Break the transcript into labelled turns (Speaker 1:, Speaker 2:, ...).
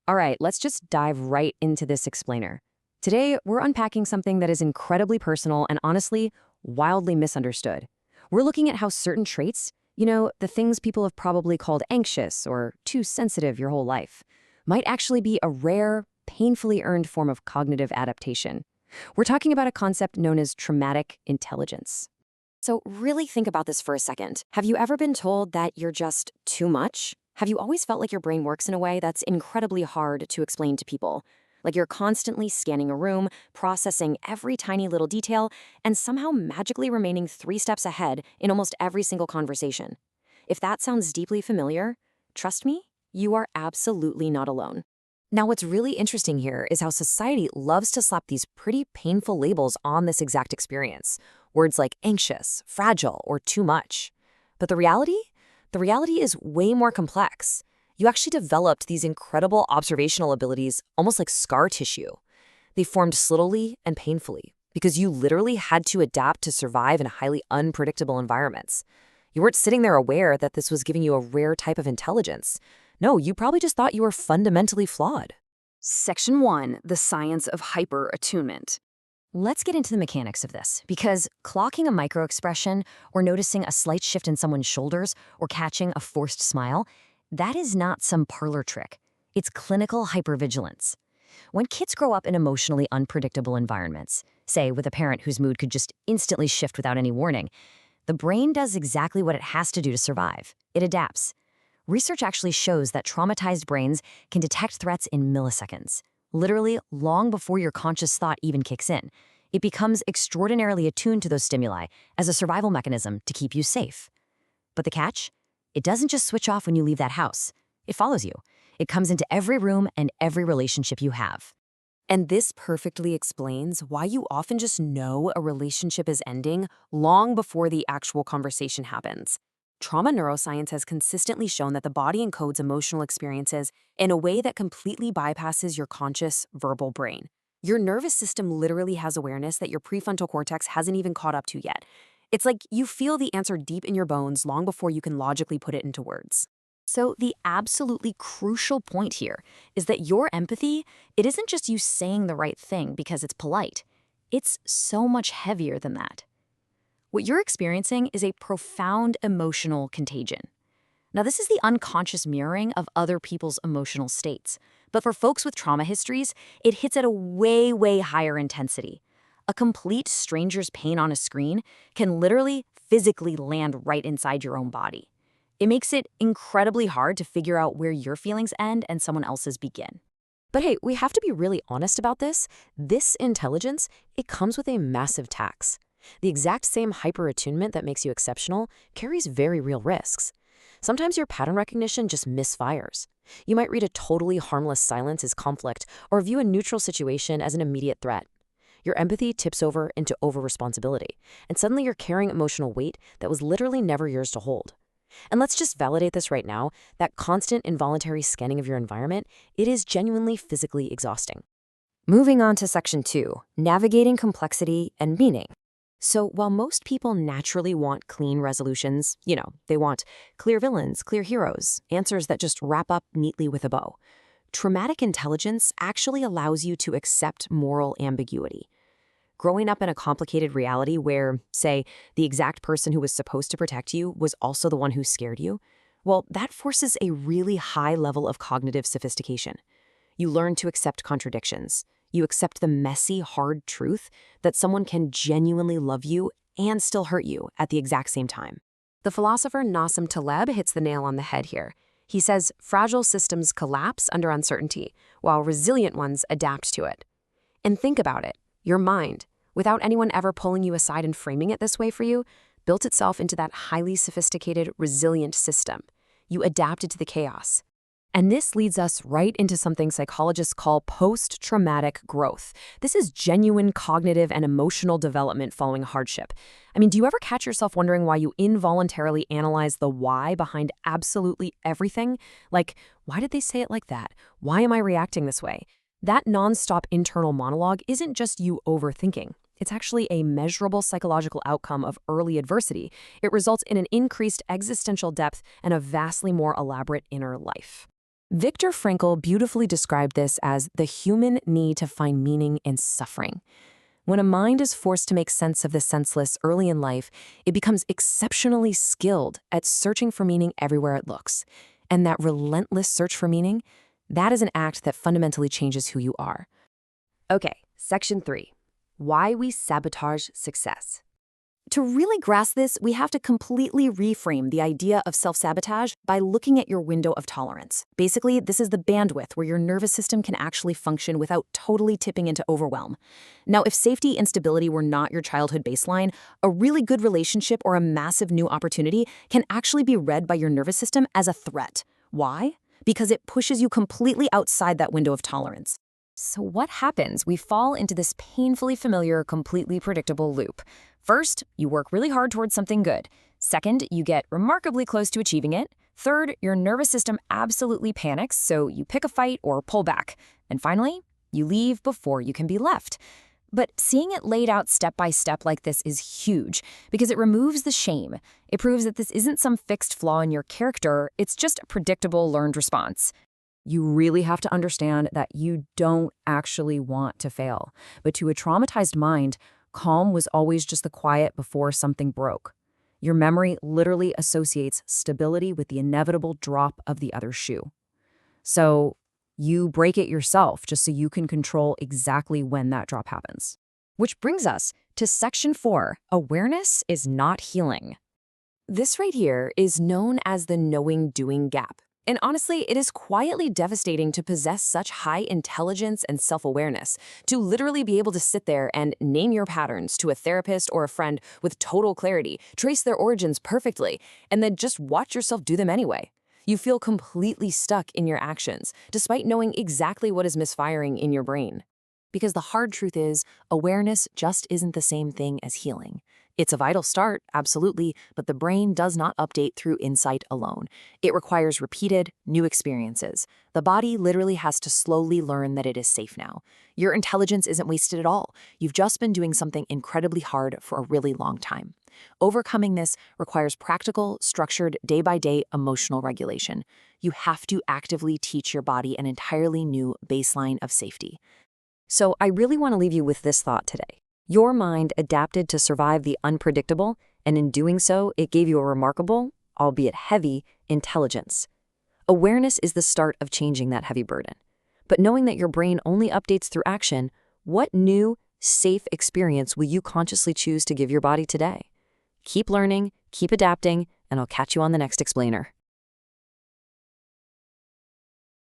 Speaker 1: All right, let's just dive right into this explainer. Today, we're unpacking something that is incredibly personal and honestly, wildly misunderstood. We're looking at how certain traits, the things people have probably called anxious or too sensitive your whole life, might actually be a rare, painfully earned form of cognitive adaptation. We're talking about a concept known as traumatic intelligence. So, really think about this for a second. Have you ever been told that you're just too much? Have you always felt like your brain works in a way that's incredibly hard to explain to people? Like you're constantly scanning a room, processing every tiny little detail, and somehow magically remaining 3 steps ahead in almost every single conversation. If that sounds deeply familiar, trust me, you are absolutely not alone. Now, what's really interesting here is how society loves to slap these pretty painful labels on this exact experience. Words like anxious, fragile, or too much. But the reality? The reality is way more complex. You actually developed these incredible observational abilities almost like scar tissue. They formed slowly and painfully because you literally had to adapt to survive in highly unpredictable environments. You weren't sitting there aware that this was giving you a rare type of intelligence. No, you probably just thought you were fundamentally flawed. Section 1, the science of hyper-attunement. Let's get into the mechanics of this, because clocking a microexpression or noticing a slight shift in someone's shoulders or catching a forced smile, that is not some parlor trick. It's clinical hypervigilance. When kids grow up in emotionally unpredictable environments, say with a parent whose mood could just instantly shift without any warning, the brain does exactly what it has to do to survive. It adapts. Research actually shows that traumatized brains can detect threats in milliseconds, literally long before your conscious thought even kicks in. It becomes extraordinarily attuned to those stimuli as a survival mechanism to keep you safe. But the catch? It doesn't just switch off when you leave that house. It follows you. It comes into every room and every relationship you have. And this perfectly explains why you often just know a relationship is ending long before the actual conversation happens. Trauma neuroscience has consistently shown that the body encodes emotional experiences in a way that completely bypasses your conscious, verbal brain. Your nervous system literally has awareness that your prefrontal cortex hasn't even caught up to yet. It's like you feel the answer deep in your bones long before you can logically put it into words. So the absolutely crucial point here is that your empathy, it isn't just you saying the right thing because it's polite. It's so much heavier than that. What you're experiencing is a profound emotional contagion. Now, this is the unconscious mirroring of other people's emotional states. But for folks with trauma histories, it hits at a way, way higher intensity. A complete stranger's pain on a screen can literally physically land right inside your own body. It makes it incredibly hard to figure out where your feelings end and someone else's begin. But hey, we have to be really honest about this. This intelligence, it comes with a massive tax. The exact same hyper-attunement that makes you exceptional carries very real risks. Sometimes your pattern recognition just misfires. You might read a totally harmless silence as conflict or view a neutral situation as an immediate threat. Your empathy tips over into over-responsibility, and suddenly you're carrying emotional weight that was literally never yours to hold. And let's just validate this right now, that constant involuntary scanning of your environment, it is genuinely physically exhausting. Moving on to Section 2, navigating complexity and meaning. So while most people naturally want clean resolutions, they want clear villains, clear heroes, answers that just wrap up neatly with a bow, traumatic intelligence actually allows you to accept moral ambiguity. Growing up in a complicated reality where, say, the exact person who was supposed to protect you was also the one who scared you, well, that forces a really high level of cognitive sophistication. You learn to accept contradictions. You accept the messy, hard truth that someone can genuinely love you and still hurt you at the exact same time. The philosopher Nassim Taleb hits the nail on the head here. He says fragile systems collapse under uncertainty, while resilient ones adapt to it. And think about it. Your mind, without anyone ever pulling you aside and framing it this way for you, built itself into that highly sophisticated, resilient system. You adapted to the chaos. And this leads us right into something psychologists call post-traumatic growth. This is genuine cognitive and emotional development following hardship. I mean, do you ever catch yourself wondering why you involuntarily analyze the why behind absolutely everything? Like, why did they say it like that? Why am I reacting this way? That nonstop internal monologue isn't just you overthinking. It's actually a measurable psychological outcome of early adversity. It results in an increased existential depth and a vastly more elaborate inner life. Viktor Frankl beautifully described this as the human need to find meaning in suffering. When a mind is forced to make sense of the senseless early in life, it becomes exceptionally skilled at searching for meaning everywhere it looks. And that relentless search for meaning, that is an act that fundamentally changes who you are. Okay, section 3. Why we sabotage success. To really grasp this, we have to completely reframe the idea of self-sabotage by looking at your window of tolerance. Basically, this is the bandwidth where your nervous system can actually function without totally tipping into overwhelm. Now, if safety and stability were not your childhood baseline, a really good relationship or a massive new opportunity can actually be read by your nervous system as a threat. Why? Because it pushes you completely outside that window of tolerance. So what happens? We fall into this painfully familiar, completely predictable loop. First, you work really hard towards something good. Second, you get remarkably close to achieving it. Third, your nervous system absolutely panics, so you pick a fight or pull back. And finally, you leave before you can be left. But seeing it laid out step by step like this is huge because it removes the shame. It proves that this isn't some fixed flaw in your character, it's just a predictable learned response. You really have to understand that you don't actually want to fail. But to a traumatized mind, calm was always just the quiet before something broke. Your memory literally associates stability with the inevitable drop of the other shoe. So you break it yourself just so you can control exactly when that drop happens. Which brings us to section 4, awareness is not healing. This right here is known as the knowing-doing gap. And honestly, it is quietly devastating to possess such high intelligence and self-awareness, to literally be able to sit there and name your patterns to a therapist or a friend with total clarity, trace their origins perfectly, and then just watch yourself do them anyway. You feel completely stuck in your actions, despite knowing exactly what is misfiring in your brain. Because the hard truth is, awareness just isn't the same thing as healing. It's a vital start, absolutely, but the brain does not update through insight alone. It requires repeated, new experiences. The body literally has to slowly learn that it is safe now. Your intelligence isn't wasted at all. You've just been doing something incredibly hard for a really long time. Overcoming this requires practical, structured, day-by-day emotional regulation. You have to actively teach your body an entirely new baseline of safety. So I really want to leave you with this thought today. Your mind adapted to survive the unpredictable, and in doing so, it gave you a remarkable, albeit heavy, intelligence. Awareness is the start of changing that heavy burden. But knowing that your brain only updates through action, what new, safe experience will you consciously choose to give your body today? Keep learning, keep adapting, and I'll catch you on the next explainer.